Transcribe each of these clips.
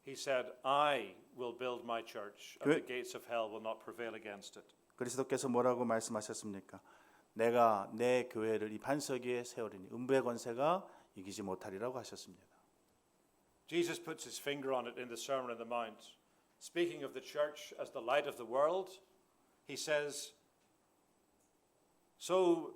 He said, I will build my church, and the gates of hell will not prevail against it. 그리스도께서 뭐라고 말씀하셨습니까? 내가 내 교회를 이 반석 위에 세우리니 음부의 권세가 이기지 못하리라고 하셨습니다. Jesus puts his finger on it in the Sermon on the Mount. Speaking of the church as the light of the world, he says, So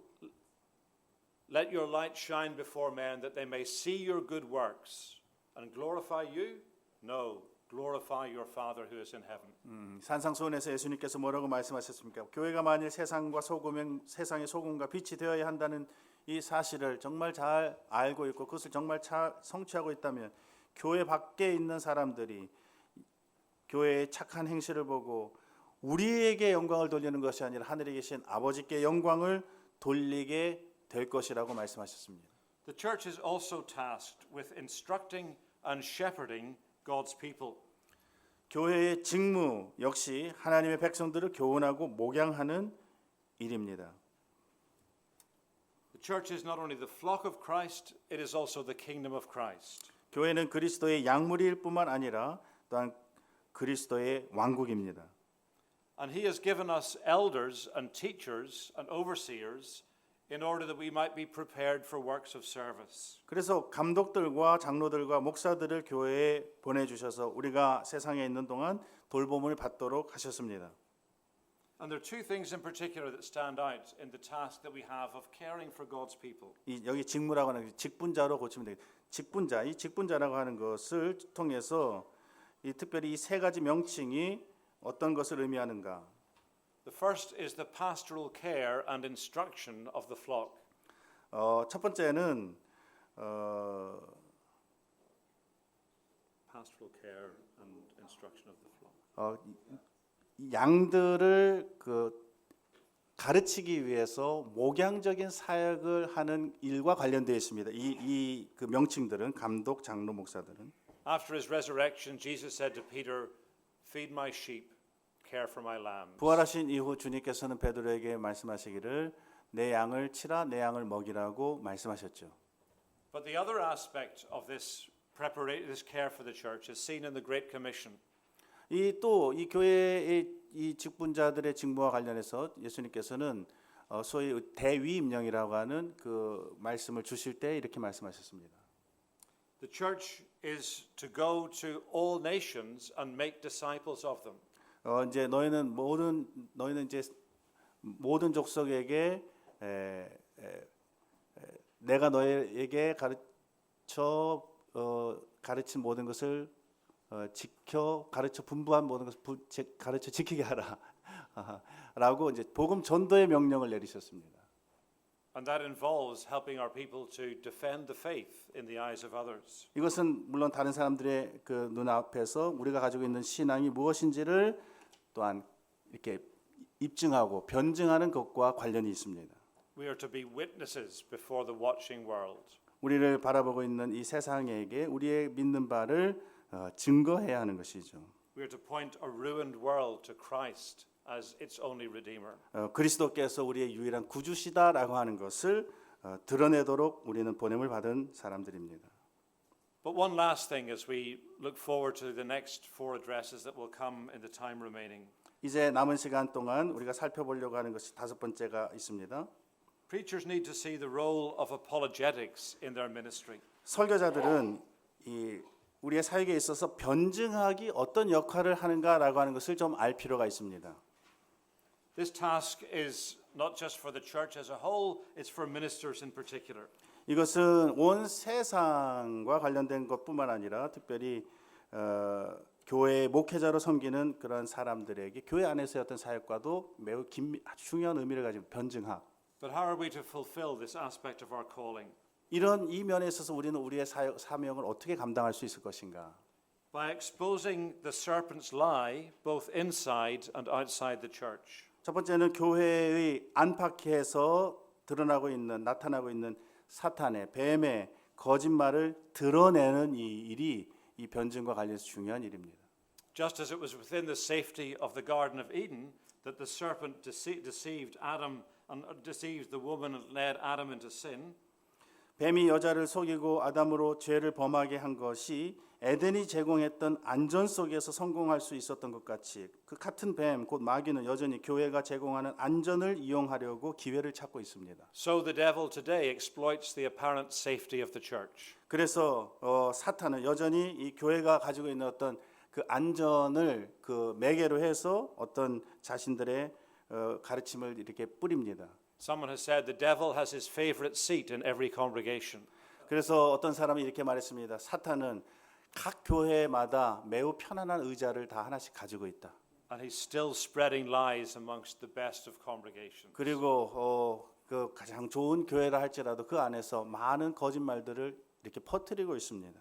let your light shine before men that they may see your good works and glorify you? No, glorify your Father who is in heaven. 산상수훈에서 예수님께서 뭐라고 말씀하셨습니까? 교회가 만일 세상의 소금과 빛이 되어야 한다는 이 사실을 정말 잘 알고 있고 그것을 정말 잘 성취하고 있다면 교회 밖에 있는 사람들이 교회의 착한 행실을 보고 우리에게 영광을 돌리는 것이 아니라 하늘에 계신 아버지께 영광을 돌리게 될 것이라고 말씀하셨습니다. The church is also tasked with instructing and shepherding God's people. 교회의 직무 역시 하나님의 백성들을 교훈하고 목양하는 일입니다. The church is not only the flock of Christ, it is also the kingdom of Christ. 교회는 그리스도의 양무리일 뿐만 아니라 또한 그리스도의 왕국입니다. And he has given us elders and teachers and overseers in order that we might be prepared for works of service. 그래서 감독들과 장로들과 목사들을 교회에 보내주셔서 우리가 세상에 있는 동안 돌봄을 받도록 하셨습니다. And there are two things in particular that stand out in the task that we have of caring for God's people. 여기 직무라고 하는 직분자로 고치면 되겠습니다. 직분자, 이 직분자라고 하는 것을 통해서 특별히 이 세 가지 명칭이 어떤 것을 의미하는가? The first is the pastoral care and instruction of the flock. 첫 번째는 Pastoral care and instruction of the flock. 양들을 가르치기 위해서 목양적인 사역을 하는 일과 관련되어 있습니다. 이 그 명칭들은 감독, 장로, 목사들은. After his resurrection, Jesus said to Peter, "Feed my sheep, care for my lambs." 부활하신 이후 주님께서는 베드로에게 말씀하시기를 내 양을 치라, 내 양을 먹이라고 말씀하셨죠. But the other aspect of this care for the church is seen in the Great Commission. 이 교회의 이 직분자들의 직무와 관련해서 예수님께서는 소위 대위임령이라고 하는 그 말씀을 주실 때 이렇게 말씀하셨습니다. The church is to go to all nations and make disciples of them. 이제 너희는 이제 모든 족속에게 내가 너희에게 가르친 모든 것을 가르쳐 분부한 모든 것을 가르쳐 지키게 하라. 라고 이제 복음 전도의 명령을 내리셨습니다. And that involves helping our people to defend the faith in the eyes of others. 이것은 물론 다른 사람들의 그 눈앞에서 우리가 가지고 있는 신앙이 무엇인지를 또한 이렇게 입증하고 변증하는 것과 관련이 있습니다. We are to be witnesses before the watching world. 우리를 바라보고 있는 이 세상에게 우리의 믿는 바를 증거해야 하는 것이죠. We are to point a ruined world to Christ as its only redeemer. 그리스도께서 우리의 유일한 구주시다라고 하는 것을 드러내도록 우리는 보냄을 받은 사람들입니다. But one last thing as we look forward to the next four addresses that will come in the time remaining. 이제 남은 시간 동안 우리가 살펴보려고 하는 것이 다섯 번째가 있습니다. Preachers need to see the role of apologetics in their ministry. 설교자들은 우리의 사역에 있어서 변증하기 어떤 역할을 하는가라고 하는 것을 좀 알 필요가 있습니다. This task is not just for the church as a whole, it's for ministers in particular. 이것은 온 세상과 관련된 것뿐만 아니라 특별히 교회의 목회자로 섬기는 그런 사람들에게 교회 안에서의 어떤 사역과도 매우 아주 중요한 의미를 가지고 변증학. But how are we to fulfill this aspect of our calling? 이 면에 있어서 우리는 우리의 사명을 어떻게 감당할 수 있을 것인가? By exposing the serpent's lie both inside and outside the church. 첫 번째는 교회의 안팎에서 나타나고 있는 사탄의 뱀의 거짓말을 드러내는 이 일이 이 변증과 관련해서 중요한 일입니다. Just as it was within the safety of the Garden of Eden that the serpent deceived Adam and deceived the woman and led Adam into sin. 뱀이 여자를 속이고 아담으로 죄를 범하게 한 것이 에덴이 제공했던 안전 속에서 성공할 수 있었던 것 같이 그 같은 뱀, 곧 마귀는 여전히 교회가 제공하는 안전을 이용하려고 기회를 찾고 있습니다. So the devil today exploits the apparent safety of the church. 그래서 사탄은 여전히 이 교회가 가지고 있는 어떤 그 안전을 그 매개로 해서 어떤 자신들의 가르침을 이렇게 뿌립니다. Someone has said the devil has his favorite seat in every congregation. 그래서 어떤 사람이 이렇게 말했습니다. 사탄은 각 교회마다 매우 편안한 의자를 다 하나씩 가지고 있다. And he's still spreading lies amongst the best of congregations. 그리고 그 가장 좋은 교회라 할지라도 그 안에서 많은 거짓말들을 이렇게 퍼뜨리고 있습니다.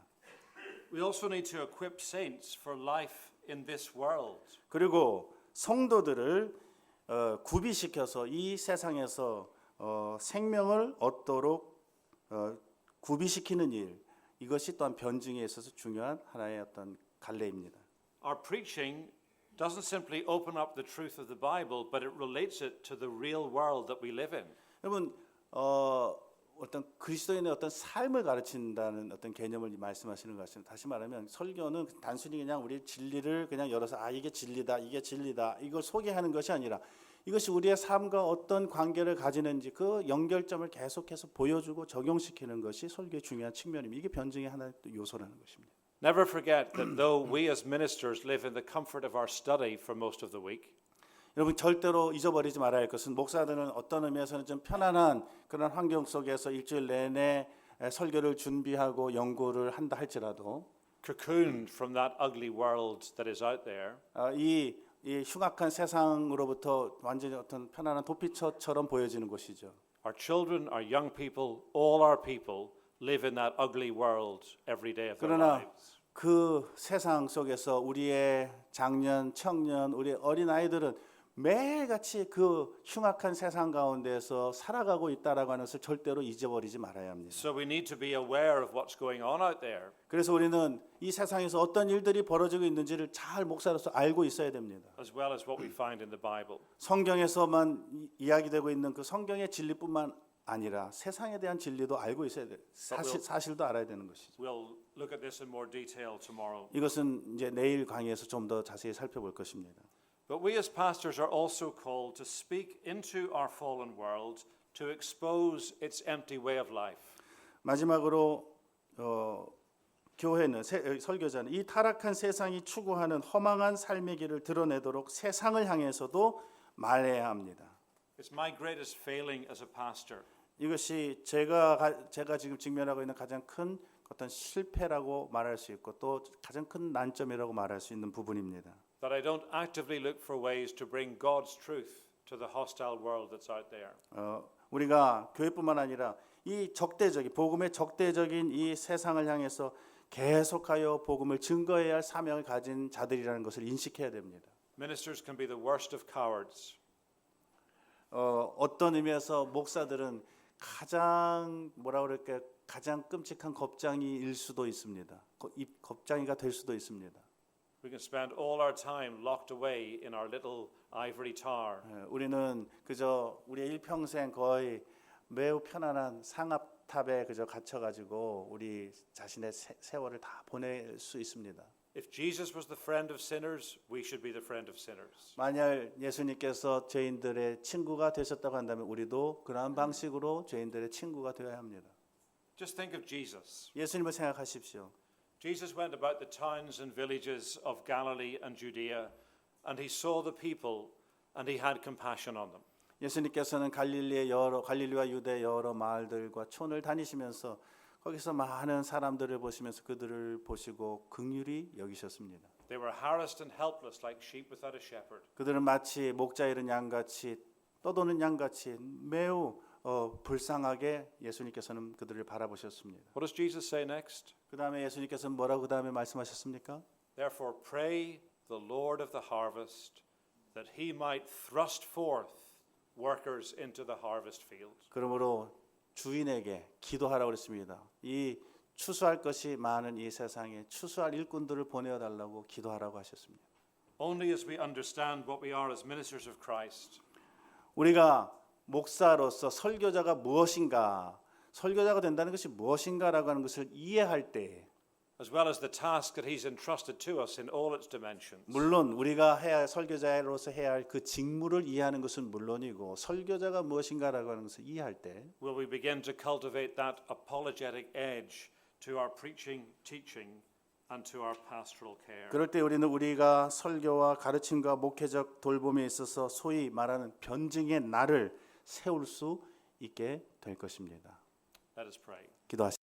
We also need to equip saints for life in this world. 그리고 성도들을 구비시켜서 이 세상에서 생명을 얻도록 구비시키는 일, 이것이 또한 변증에 있어서 중요한 하나의 어떤 갈래입니다. Our preaching doesn't simply open up the truth of the Bible, but it relates it to the real world that we live in. 여러분 어떤 그리스도인의 어떤 삶을 가르친다는 어떤 개념을 말씀하시는 것 같습니다. 다시 말하면 설교는 단순히 그냥 우리 진리를 그냥 열어서 이게 진리다, 이게 진리다 이걸 소개하는 것이 아니라 이것이 우리의 삶과 어떤 관계를 가지는지 그 연결점을 계속해서 보여주고 적용시키는 것이 설교의 중요한 측면입니다. 이게 변증의 하나의 또 요소라는 것입니다. Never forget that though we as ministers live in the comfort of our study for most of the week, 여러분 절대로 잊어버리지 말아야 할 것은 목사들은 어떤 의미에서는 좀 편안한 그런 환경 속에서 일주일 내내 설교를 준비하고 연구를 한다 할지라도 cocooned from that ugly world that is out there, 이 흉악한 세상으로부터 완전히 어떤 편안한 도피처처럼 보여지는 것이죠. our children, our young people, all our people live in that ugly world every day of their 그러나 lives. 그 세상 속에서 우리의 장년, 청년, 우리 어린 아이들은 매일같이 그 흉악한 세상 가운데서 살아가고 있다라고 하는 것을 절대로 잊어버리지 말아야 합니다. So we need to be aware of what's going on out there. 그래서 우리는 이 세상에서 어떤 일들이 벌어지고 있는지를 잘 목사로서 알고 있어야 됩니다. As well as what we find in the Bible. 성경에서만 이야기되고 있는 그 성경의 진리뿐만 아니라 세상에 대한 진리도 알고 있어야 돼. 사실도 알아야 되는 것이죠. We'll look at this in more detail tomorrow. 이것은 이제 내일 강의에서 좀 더 자세히 살펴볼 것입니다. But we as pastors are also called to speak into our fallen world to expose its empty way of life. 마지막으로 교회는 설교자는 이 타락한 세상이 추구하는 허망한 삶의 길을 드러내도록 세상을 향해서도 말해야 합니다. It's my greatest failing as a pastor. 이것이 제가 지금 직면하고 있는 가장 큰 어떤 실패라고 말할 수 있고 또 가장 큰 난점이라고 말할 수 있는 부분입니다. That I don't actively look for ways to bring God's truth to the hostile world that's out there. 우리가 교회뿐만 아니라 이 적대적인 복음의 적대적인 이 세상을 향해서 계속하여 복음을 증거해야 할 사명을 가진 자들이라는 것을 인식해야 됩니다. Ministers can be the worst of cowards. 어떤 의미에서 목사들은 가장 가장 끔찍한 겁쟁이일 수도 있습니다. 겁쟁이가 될 수도 있습니다. We can spend all our time locked away in our little ivory tower. 우리는 그저 우리의 일평생 거의 매우 편안한 상압탑에 그저 갇혀가지고 우리 자신의 세월을 다 보낼 수 있습니다. If Jesus was the friend of sinners, we should be the friend of sinners. 만약 예수님께서 죄인들의 친구가 되셨다고 한다면 우리도 그러한 방식으로 죄인들의 친구가 되어야 합니다. Just think of Jesus. 예수님을 생각하십시오. Jesus went about the towns and villages of Galilee and Judea, and he saw the people, and he had compassion on them. 예수님께서는 갈릴리와 유대 여러 마을들과 촌을 다니시면서 거기서 많은 사람들을 보시면서 그들을 보시고 긍휼히 여기셨습니다. They were harassed and helpless like sheep without a shepherd. 그들은 마치 목자 잃은 양같이 떠도는 양같이 매우 불쌍하게 예수님께서는 그들을 바라보셨습니다. What does Jesus say next? 그 다음에 예수님께서는 뭐라고 그 다음에 말씀하셨습니까? Therefore pray the Lord of the harvest that he might thrust forth workers into the harvest field. 그러므로 주인에게 기도하라고 그랬습니다. 이 추수할 것이 많은 이 세상에 추수할 일꾼들을 보내어 달라고 기도하라고 하셨습니다. Only as we understand what we are as ministers of Christ, 우리가 목사로서 설교자가 무엇인가 설교자가 된다는 것이 무엇인가라고 하는 것을 이해할 때 as well as the task that he's entrusted to us in all its dimensions. 물론 우리가 해야 할 설교자로서 해야 할 그 직무를 이해하는 것은 물론이고 설교자가 무엇인가라고 하는 것을 이해할 때 Will we begin to cultivate that apologetic edge to our preaching, teaching, and to our pastoral care? 그럴 때 우리는 우리가 설교와 가르침과 목회적 돌봄에 있어서 소위 말하는 변증의 날을 세울 수 있게 될 것입니다. Let us pray. 기도하시겠습니다.